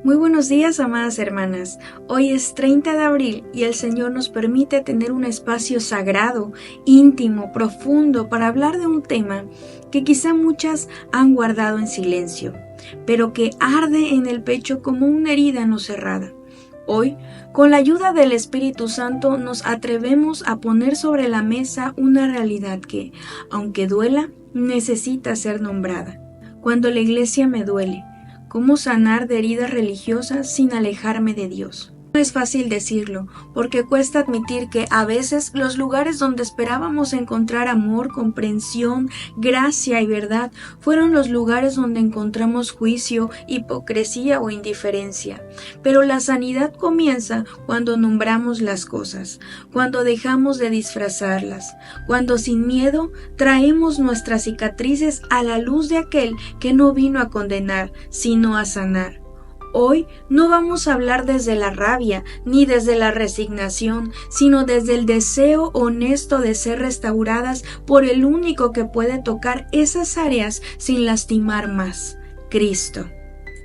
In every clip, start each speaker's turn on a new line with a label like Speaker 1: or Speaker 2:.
Speaker 1: Muy buenos días, amadas hermanas. Hoy es 30 de abril y el Señor nos permite tener un espacio sagrado, íntimo, profundo para hablar de un tema que quizá muchas han guardado en silencio, pero que arde en el pecho como una herida no cerrada. Hoy, con la ayuda del Espíritu Santo, nos atrevemos a poner sobre la mesa una realidad que, aunque duela, necesita ser nombrada. Cuando la iglesia me duele, ¿cómo sanar de heridas religiosas sin alejarme de Dios? No es fácil decirlo, porque cuesta admitir que a veces los lugares donde esperábamos encontrar amor, comprensión, gracia y verdad fueron los lugares donde encontramos juicio, hipocresía o indiferencia. Pero la sanidad comienza cuando nombramos las cosas, cuando dejamos de disfrazarlas, cuando sin miedo traemos nuestras cicatrices a la luz de aquel que no vino a condenar, sino a sanar. Hoy no vamos a hablar desde la rabia ni desde la resignación, sino desde el deseo honesto de ser restauradas por el único que puede tocar esas áreas sin lastimar más, Cristo.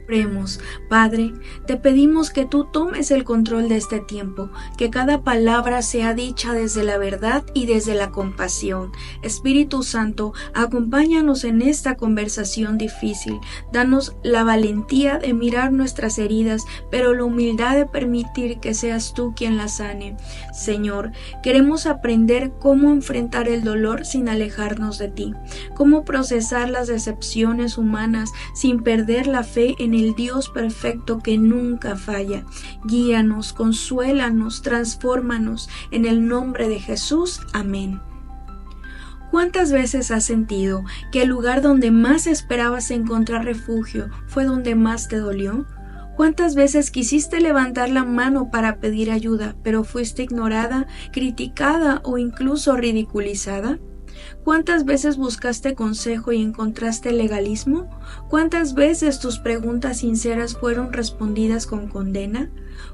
Speaker 1: Oremos. Padre, te pedimos que tú tomes el control de este tiempo, que cada palabra sea dicha desde la verdad y desde la compasión. Espíritu Santo, acompáñanos en esta conversación difícil. Danos la valentía de mirar nuestras heridas, pero la humildad de permitir que seas tú quien las sane. Señor, queremos aprender cómo enfrentar el dolor sin alejarnos de ti, cómo procesar las decepciones humanas sin perder la fe en el Dios perfecto que nunca falla. Guíanos, consuélanos, transfórmanos. En el nombre de Jesús. Amén. ¿Cuántas veces has sentido que el lugar donde más esperabas encontrar refugio fue donde más te dolió? ¿Cuántas veces quisiste levantar la mano para pedir ayuda, pero fuiste ignorada, criticada o incluso ridiculizada? ¿Cuántas veces buscaste consejo y encontraste legalismo? ¿Cuántas veces tus preguntas sinceras fueron respondidas con condena?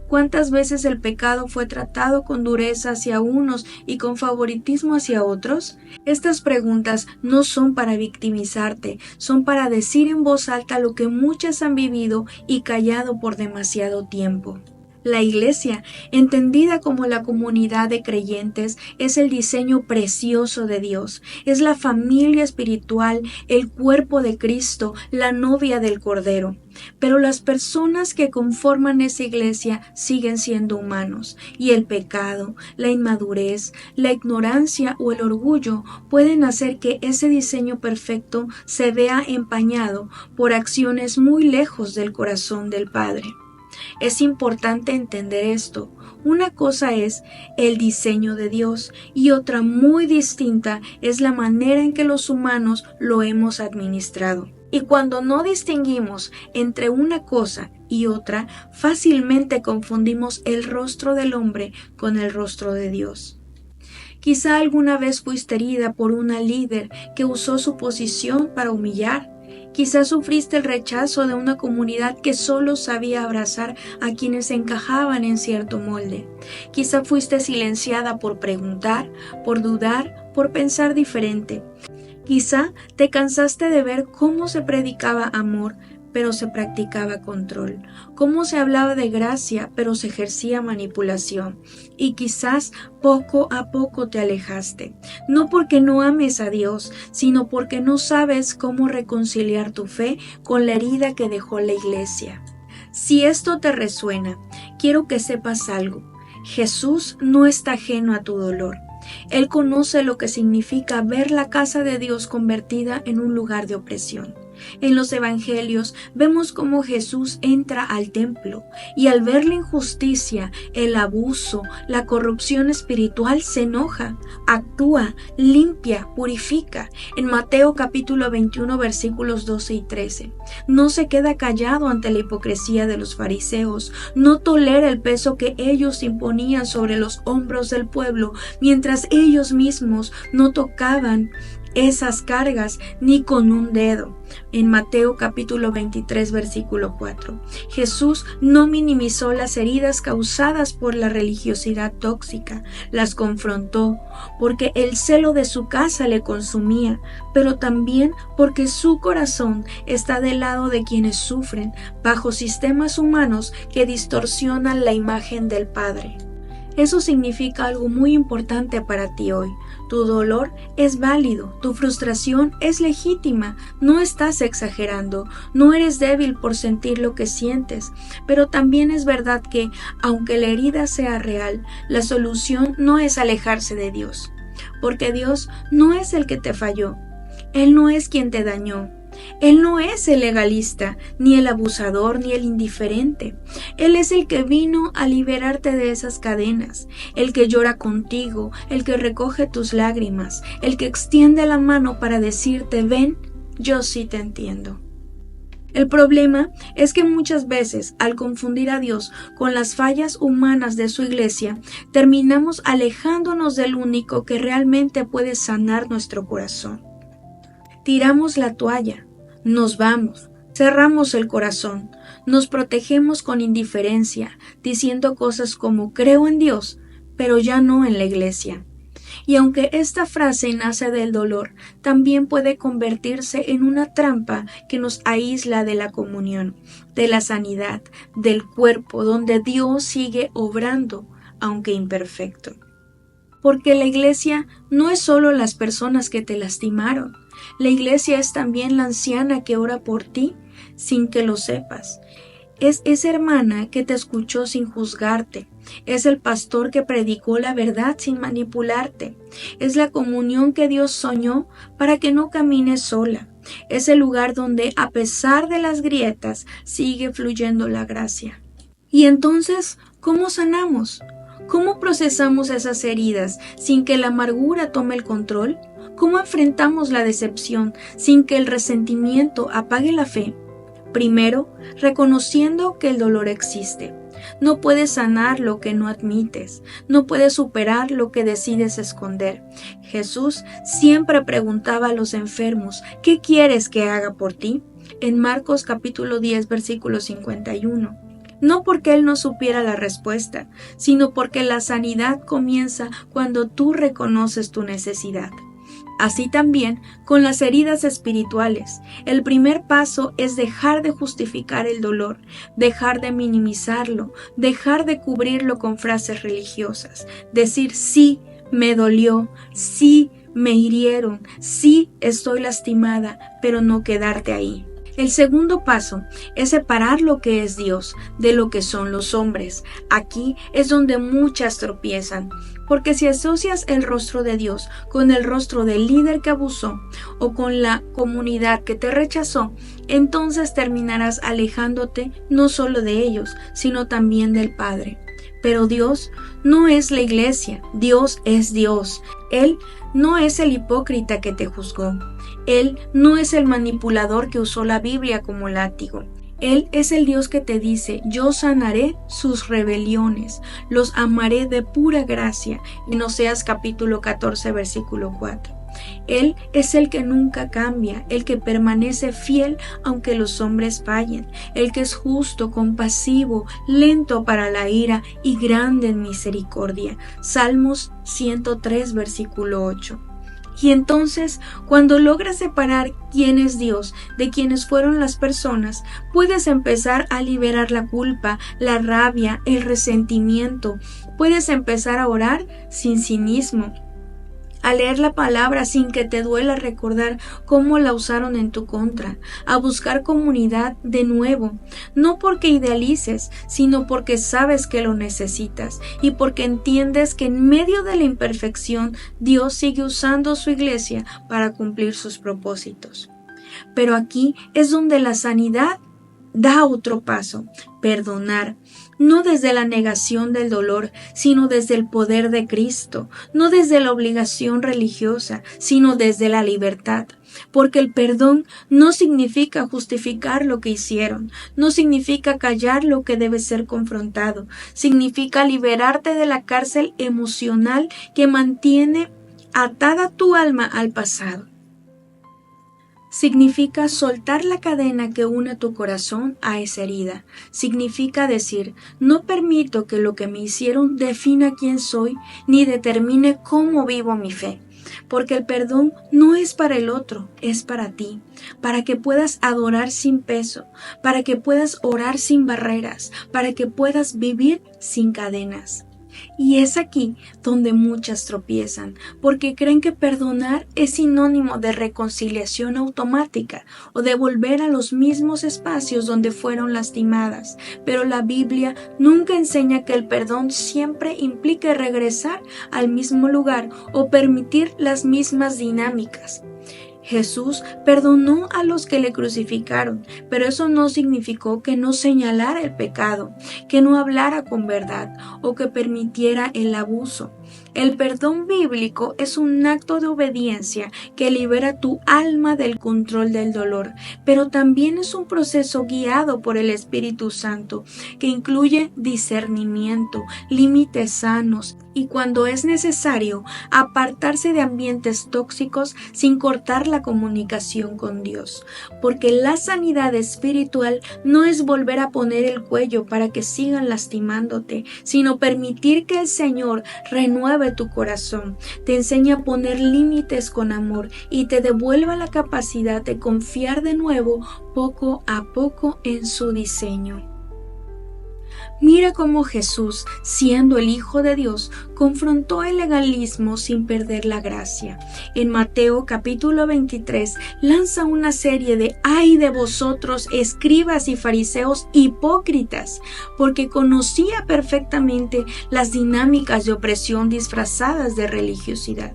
Speaker 1: ¿Cuántas veces el pecado fue tratado con dureza hacia unos y con favoritismo hacia otros? Estas preguntas no son para victimizarte, son para decir en voz alta lo que muchas han vivido y callado por demasiado tiempo. La iglesia, entendida como la comunidad de creyentes, es el diseño precioso de Dios. Es la familia espiritual, el cuerpo de Cristo, la novia del Cordero. Pero las personas que conforman esa iglesia siguen siendo humanos, y el pecado, la inmadurez, la ignorancia o el orgullo pueden hacer que ese diseño perfecto se vea empañado por acciones muy lejos del corazón del Padre. Es importante entender esto. Una cosa es el diseño de Dios y otra muy distinta es la manera en que los humanos lo hemos administrado. Y cuando no distinguimos entre una cosa y otra, fácilmente confundimos el rostro del hombre con el rostro de Dios. Quizá alguna vez fuiste herida por una líder que usó su posición para humillar. Quizás sufriste el rechazo de una comunidad que solo sabía abrazar a quienes encajaban en cierto molde. Quizá fuiste silenciada por preguntar, por dudar, por pensar diferente. Quizá te cansaste de ver cómo se predicaba amor, pero se practicaba control, cómo se hablaba de gracia, pero se ejercía manipulación. Y quizás poco a poco te alejaste, no porque no ames a Dios, sino porque no sabes cómo reconciliar tu fe con la herida que dejó la iglesia. Si esto te resuena, quiero que sepas algo. Jesús no está ajeno a tu dolor. Él conoce lo que significa ver la casa de Dios convertida en un lugar de opresión. En los evangelios vemos cómo Jesús entra al templo y al ver la injusticia, el abuso, la corrupción espiritual se enoja, actúa, limpia, purifica. En Mateo capítulo 21 versículos 12 y 13. No se queda callado ante la hipocresía de los fariseos, no tolera el peso que ellos imponían sobre los hombros del pueblo, mientras ellos mismos no tocaban esas cargas ni con un dedo. En Mateo capítulo 23, versículo 4. Jesús no minimizó las heridas causadas por la religiosidad tóxica, las confrontó porque el celo de su casa le consumía, pero también porque su corazón está del lado de quienes sufren bajo sistemas humanos que distorsionan la imagen del Padre. Eso significa algo muy importante para ti hoy. Tu dolor es válido, tu frustración es legítima, no estás exagerando, no eres débil por sentir lo que sientes, pero también es verdad que, aunque la herida sea real, la solución no es alejarse de Dios, porque Dios no es el que te falló, Él no es quien te dañó. Él no es el legalista, ni el abusador, ni el indiferente. Él es el que vino a liberarte de esas cadenas, el que llora contigo, el que recoge tus lágrimas, el que extiende la mano para decirte, ven, yo sí te entiendo. El problema es que muchas veces, al confundir a Dios con las fallas humanas de su iglesia, terminamos alejándonos del único que realmente puede sanar nuestro corazón. Tiramos la toalla, nos vamos, cerramos el corazón, nos protegemos con indiferencia, diciendo cosas como creo en Dios, pero ya no en la iglesia. Y aunque esta frase nace del dolor, también puede convertirse en una trampa que nos aísla de la comunión, de la sanidad, del cuerpo, donde Dios sigue obrando, aunque imperfecto. Porque la iglesia no es solo las personas que te lastimaron. La iglesia es también la anciana que ora por ti sin que lo sepas. Es esa hermana que te escuchó sin juzgarte. Es el pastor que predicó la verdad sin manipularte. Es la comunión que Dios soñó para que no camines sola. Es el lugar donde, a pesar de las grietas, sigue fluyendo la gracia. Y entonces, ¿cómo sanamos? ¿Cómo procesamos esas heridas sin que la amargura tome el control? ¿Cómo enfrentamos la decepción sin que el resentimiento apague la fe? Primero, reconociendo que el dolor existe. No puedes sanar lo que no admites, no puedes superar lo que decides esconder. Jesús siempre preguntaba a los enfermos, ¿qué quieres que haga por ti? En Marcos capítulo 10, versículo 51. No porque Él no supiera la respuesta, sino porque la sanidad comienza cuando tú reconoces tu necesidad. Así también con las heridas espirituales. El primer paso es dejar de justificar el dolor, dejar de minimizarlo, dejar de cubrirlo con frases religiosas. Decir sí, me dolió, sí, me hirieron, sí, estoy lastimada, pero no quedarte ahí. El segundo paso es separar lo que es Dios de lo que son los hombres. Aquí es donde muchas tropiezan, porque si asocias el rostro de Dios con el rostro del líder que abusó o con la comunidad que te rechazó, entonces terminarás alejándote no solo de ellos, sino también del Padre. Pero Dios no es la iglesia, Dios es Dios. Él no es el hipócrita que te juzgó. Él no es el manipulador que usó la Biblia como látigo. Él es el Dios que te dice, yo sanaré sus rebeliones, los amaré de pura gracia. En Oseas capítulo 14, versículo 4. Él es el que nunca cambia, el que permanece fiel aunque los hombres fallen, el que es justo, compasivo, lento para la ira y grande en misericordia. Salmos 103, versículo 8. Y entonces, cuando logras separar quién es Dios de quienes fueron las personas, puedes empezar a liberar la culpa, la rabia, el resentimiento. Puedes empezar a orar sin cinismo, a leer la palabra sin que te duela recordar cómo la usaron en tu contra, a buscar comunidad de nuevo, no porque idealices, sino porque sabes que lo necesitas y porque entiendes que en medio de la imperfección Dios sigue usando su iglesia para cumplir sus propósitos. Pero aquí es donde la sanidad da otro paso, perdonar, no desde la negación del dolor, sino desde el poder de Cristo, no desde la obligación religiosa, sino desde la libertad. Porque el perdón no significa justificar lo que hicieron, no significa callar lo que debe ser confrontado, significa liberarte de la cárcel emocional que mantiene atada tu alma al pasado. Significa soltar la cadena que une tu corazón a esa herida. Significa decir, no permito que lo que me hicieron defina quién soy ni determine cómo vivo mi fe. Porque el perdón no es para el otro, es para ti, para que puedas adorar sin peso, para que puedas orar sin barreras, para que puedas vivir sin cadenas. Y es aquí donde muchas tropiezan, porque creen que perdonar es sinónimo de reconciliación automática o de volver a los mismos espacios donde fueron lastimadas. Pero la Biblia nunca enseña que el perdón siempre implique regresar al mismo lugar o permitir las mismas dinámicas. Jesús perdonó a los que le crucificaron, pero eso no significó que no señalara el pecado, que no hablara con verdad o que permitiera el abuso. El perdón bíblico es un acto de obediencia que libera tu alma del control del dolor, pero también es un proceso guiado por el Espíritu Santo que incluye discernimiento, límites sanos y, cuando es necesario, apartarse de ambientes tóxicos sin cortar la comunicación con Dios. Porque la sanidad espiritual no es volver a poner el cuello para que sigan lastimándote, sino permitir que el Señor renueve tu corazón, te enseña a poner límites con amor y te devuelva la capacidad de confiar de nuevo poco a poco en su diseño. Mira cómo Jesús, siendo el Hijo de Dios, confrontó el legalismo sin perder la gracia. En Mateo capítulo 23 lanza una serie de ¡ay de vosotros, escribas y fariseos hipócritas! Porque conocía perfectamente las dinámicas de opresión disfrazadas de religiosidad.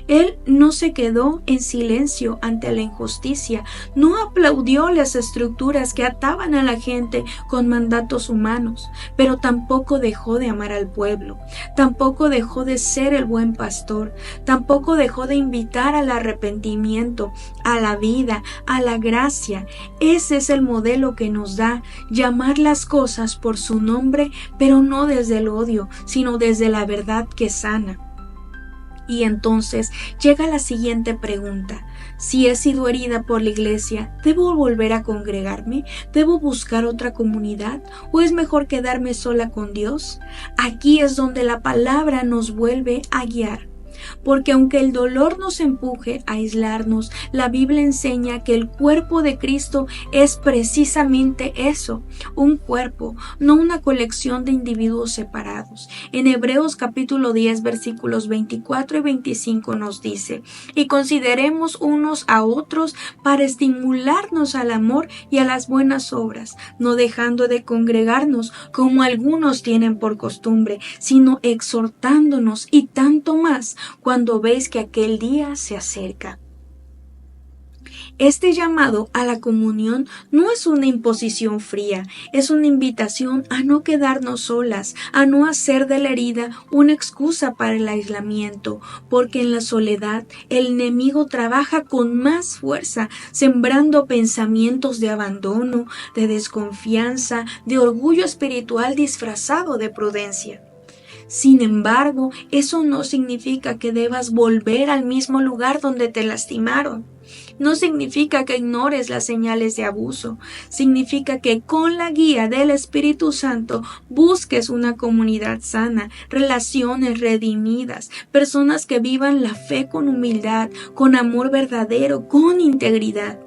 Speaker 1: Él no se quedó en silencio ante la injusticia, no aplaudió las estructuras que ataban a la gente con mandatos humanos, pero tampoco dejó de amar al pueblo, tampoco dejó de ser el buen pastor, tampoco dejó de invitar al arrepentimiento, a la vida, a la gracia. Ese es el modelo que nos da, llamar las cosas por su nombre, pero no desde el odio, sino desde la verdad que sana. Y entonces llega la siguiente pregunta: si he sido herida por la iglesia, ¿debo volver a congregarme? ¿Debo buscar otra comunidad? ¿O es mejor quedarme sola con Dios? Aquí es donde la palabra nos vuelve a guiar. Porque aunque el dolor nos empuje a aislarnos, la Biblia enseña que el cuerpo de Cristo es precisamente eso, un cuerpo, no una colección de individuos separados. En Hebreos capítulo 10 versículos 24 y 25 nos dice: y consideremos unos a otros para estimularnos al amor y a las buenas obras, no dejando de congregarnos como algunos tienen por costumbre, sino exhortándonos, y tanto más cuando veis que aquel día se acerca. Este llamado a la comunión no es una imposición fría, es una invitación a no quedarnos solas, a no hacer de la herida una excusa para el aislamiento, porque en la soledad el enemigo trabaja con más fuerza, sembrando pensamientos de abandono, de desconfianza, de orgullo espiritual disfrazado de prudencia. Sin embargo, eso no significa que debas volver al mismo lugar donde te lastimaron. No significa que ignores las señales de abuso. Significa que con la guía del Espíritu Santo busques una comunidad sana, relaciones redimidas, personas que vivan la fe con humildad, con amor verdadero, con integridad.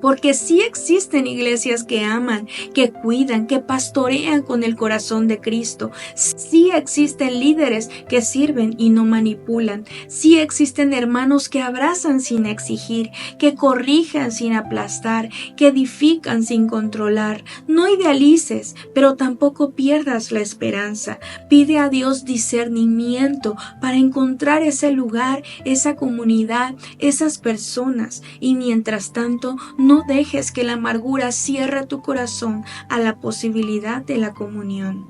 Speaker 1: Porque sí existen iglesias que aman, que cuidan, que pastorean con el corazón de Cristo. Sí existen líderes que sirven y no manipulan. Sí existen hermanos que abrazan sin exigir, que corrijan sin aplastar, que edifican sin controlar. No idealices, pero tampoco pierdas la esperanza. Pide a Dios discernimiento para encontrar ese lugar, esa comunidad, esas personas. Y mientras tanto, no dejes que la amargura cierre tu corazón a la posibilidad de la comunión.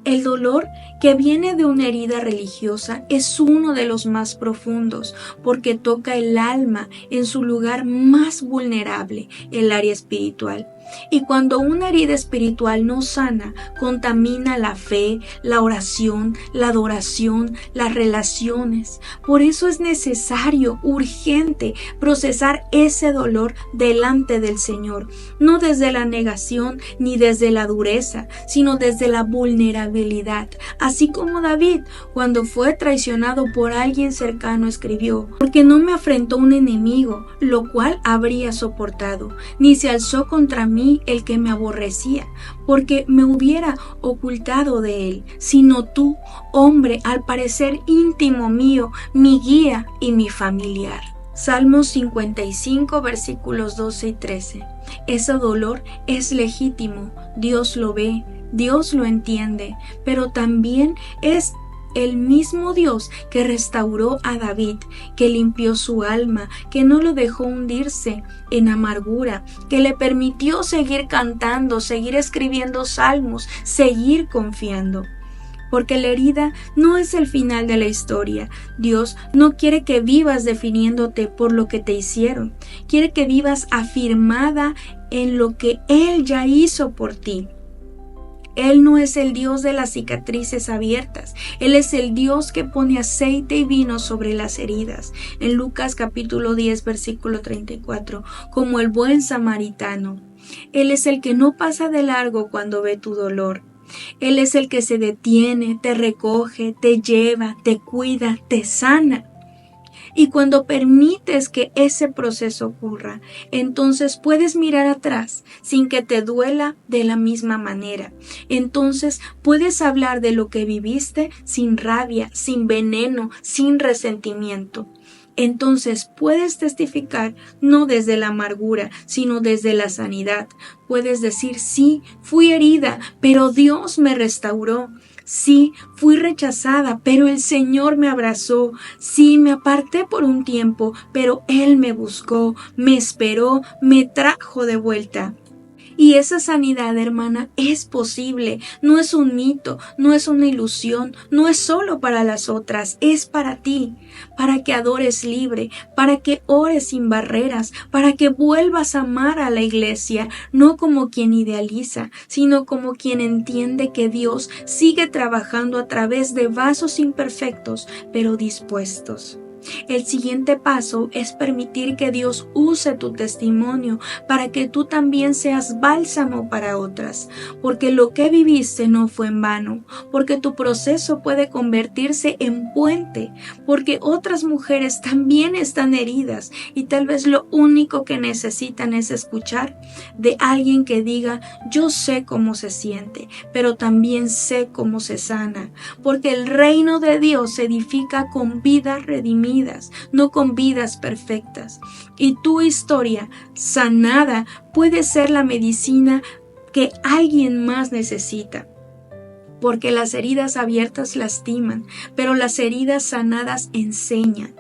Speaker 1: El dolor que viene de una herida religiosa es uno de los más profundos, porque toca el alma en su lugar más vulnerable, el área espiritual. Y cuando una herida espiritual no sana, contamina la fe, la oración, la adoración, las relaciones. Por eso es necesario, urgente, procesar ese dolor delante del Señor. No desde la negación ni desde la dureza, sino desde la vulnerabilidad. Así como David, cuando fue traicionado por alguien cercano, escribió: porque no me afrentó un enemigo, lo cual habría soportado, ni se alzó contra mí el que me aborrecía, porque me hubiera ocultado de él, sino tú, hombre al parecer íntimo mío, mi guía y mi familiar. Salmos 55, versículos 12 y 13. Ese dolor es legítimo, Dios lo ve, Dios lo entiende, pero también es el mismo Dios que restauró a David, que limpió su alma, que no lo dejó hundirse en amargura, que le permitió seguir cantando, seguir escribiendo salmos, seguir confiando. Porque la herida no es el final de la historia. Dios no quiere que vivas definiéndote por lo que te hicieron. Quiere que vivas afirmada en lo que Él ya hizo por ti. Él no es el Dios de las cicatrices abiertas. Él es el Dios que pone aceite y vino sobre las heridas. En Lucas capítulo 10, versículo 34, como el buen samaritano. Él es el que no pasa de largo cuando ve tu dolor. Él es el que se detiene, te recoge, te lleva, te cuida, te sana. Y cuando permites que ese proceso ocurra, entonces puedes mirar atrás sin que te duela de la misma manera. Entonces puedes hablar de lo que viviste sin rabia, sin veneno, sin resentimiento. Entonces puedes testificar no desde la amargura, sino desde la sanidad. Puedes decir: sí, fui herida, pero Dios me restauró. Sí, fui rechazada, pero el Señor me abrazó. Sí, me aparté por un tiempo, pero Él me buscó, me esperó, me trajo de vuelta. Y esa sanidad, hermana, es posible, no es un mito, no es una ilusión, no es solo para las otras, es para ti, para que adores libre, para que ores sin barreras, para que vuelvas a amar a la iglesia, no como quien idealiza, sino como quien entiende que Dios sigue trabajando a través de vasos imperfectos, pero dispuestos. El siguiente paso es permitir que Dios use tu testimonio para que tú también seas bálsamo para otras, porque lo que viviste no fue en vano, porque tu proceso puede convertirse en puente, porque otras mujeres también están heridas y tal vez lo único que necesitan es escuchar de alguien que diga: yo sé cómo se siente, pero también sé cómo se sana, porque el reino de Dios se edifica con vidas redimidas, no con vidas perfectas. Y tu historia sanada puede ser la medicina que alguien más necesita. Porque las heridas abiertas lastiman, pero las heridas sanadas enseñan.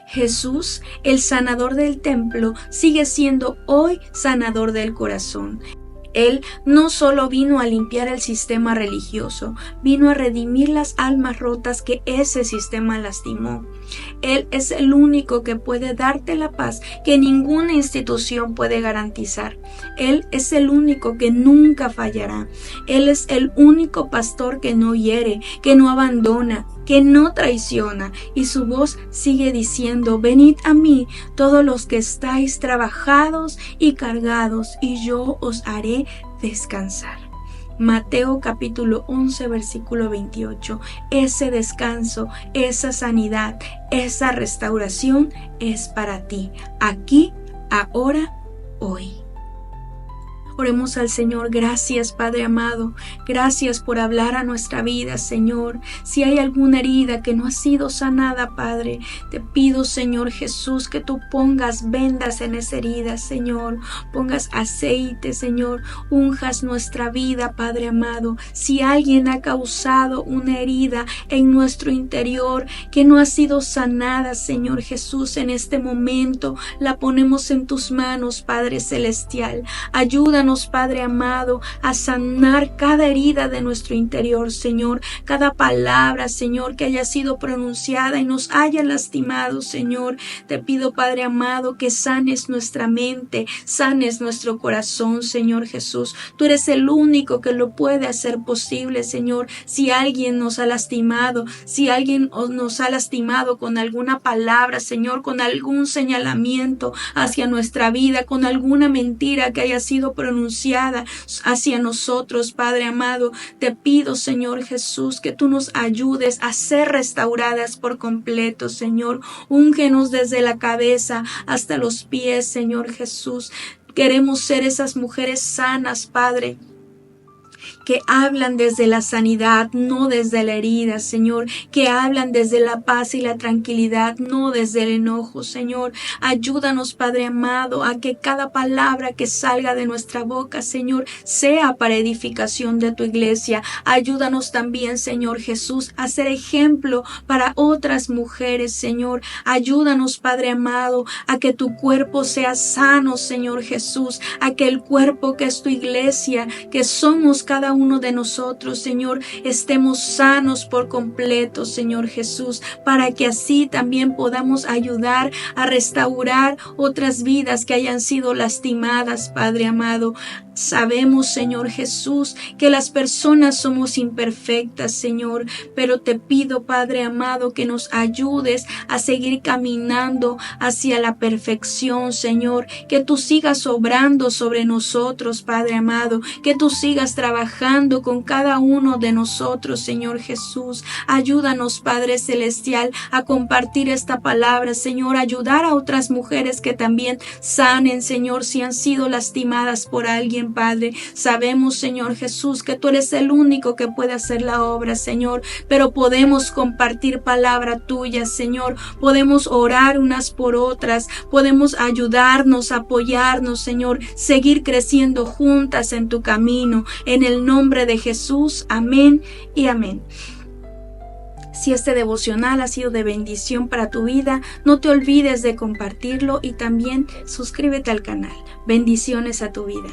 Speaker 1: Jesús, el sanador del templo, sigue siendo hoy sanador del corazón. Él no solo vino a limpiar el sistema religioso, vino a redimir las almas rotas que ese sistema lastimó. Él es el único que puede darte la paz que ninguna institución puede garantizar. Él es el único que nunca fallará. Él es el único pastor que no hiere, que no abandona, que no traiciona, y su voz sigue diciendo: venid a mí todos los que estáis trabajados y cargados, y yo os haré descansar. Mateo capítulo 11, versículo 28. Ese descanso, esa sanidad, esa restauración es para ti, aquí, ahora, hoy. Oremos al Señor. Gracias, Padre amado. Gracias por hablar a nuestra vida, Señor. Si hay alguna herida que no ha sido sanada, Padre, te pido, Señor Jesús, que tú pongas vendas en esa herida, Señor. Pongas aceite, Señor. Unjas nuestra vida, Padre amado. Si alguien ha causado una herida en nuestro interior que no ha sido sanada, Señor Jesús, en este momento la ponemos en tus manos, Padre celestial. Ayúdanos Ayúdanos, Padre amado, a sanar cada herida de nuestro interior, Señor, cada palabra, Señor, que haya sido pronunciada y nos haya lastimado, Señor. Te pido, Padre amado, que sanes nuestra mente, sanes nuestro corazón, Señor Jesús. Tú eres el único que lo puede hacer posible, Señor. Si alguien nos ha lastimado, si alguien nos ha lastimado con alguna palabra, Señor, con algún señalamiento hacia nuestra vida, con alguna mentira que haya sido pronunciada hacia nosotros, Padre amado, te pido, Señor Jesús, que tú nos ayudes a ser restauradas por completo, Señor. Úngenos desde la cabeza hasta los pies, Señor Jesús. Queremos ser esas mujeres sanas, Padre, que hablan desde la sanidad, no desde la herida, Señor, que hablan desde la paz y la tranquilidad, no desde el enojo, Señor. Ayúdanos, Padre amado, a que cada palabra que salga de nuestra boca, Señor, sea para edificación de tu iglesia. Ayúdanos también, Señor Jesús, a ser ejemplo para otras mujeres, Señor. Ayúdanos, Padre amado, a que tu cuerpo sea sano, Señor Jesús, a que el cuerpo que es tu iglesia, que somos cada uno de nosotros, Señor, estemos sanos por completo, Señor Jesús, para que así también podamos ayudar a restaurar otras vidas que hayan sido lastimadas, Padre amado. Sabemos, Señor Jesús, que las personas somos imperfectas, Señor, pero te pido, Padre amado, que nos ayudes a seguir caminando hacia la perfección, Señor, que tú sigas obrando sobre nosotros, Padre amado, que tú sigas trabajando con cada uno de nosotros, Señor Jesús. Ayúdanos, Padre Celestial, a compartir esta palabra, Señor, ayudar a otras mujeres que también sanen, Señor, si han sido lastimadas por alguien, Padre. Sabemos, Señor Jesús, que tú eres el único que puede hacer la obra, Señor, pero podemos compartir palabra tuya, Señor. Podemos orar unas por otras, podemos ayudarnos, apoyarnos, Señor, seguir creciendo juntas en tu camino. En el nombre de Jesús, amén y amén. Si este devocional ha sido de bendición para tu vida, no te olvides de compartirlo y también suscríbete al canal. Bendiciones a tu vida.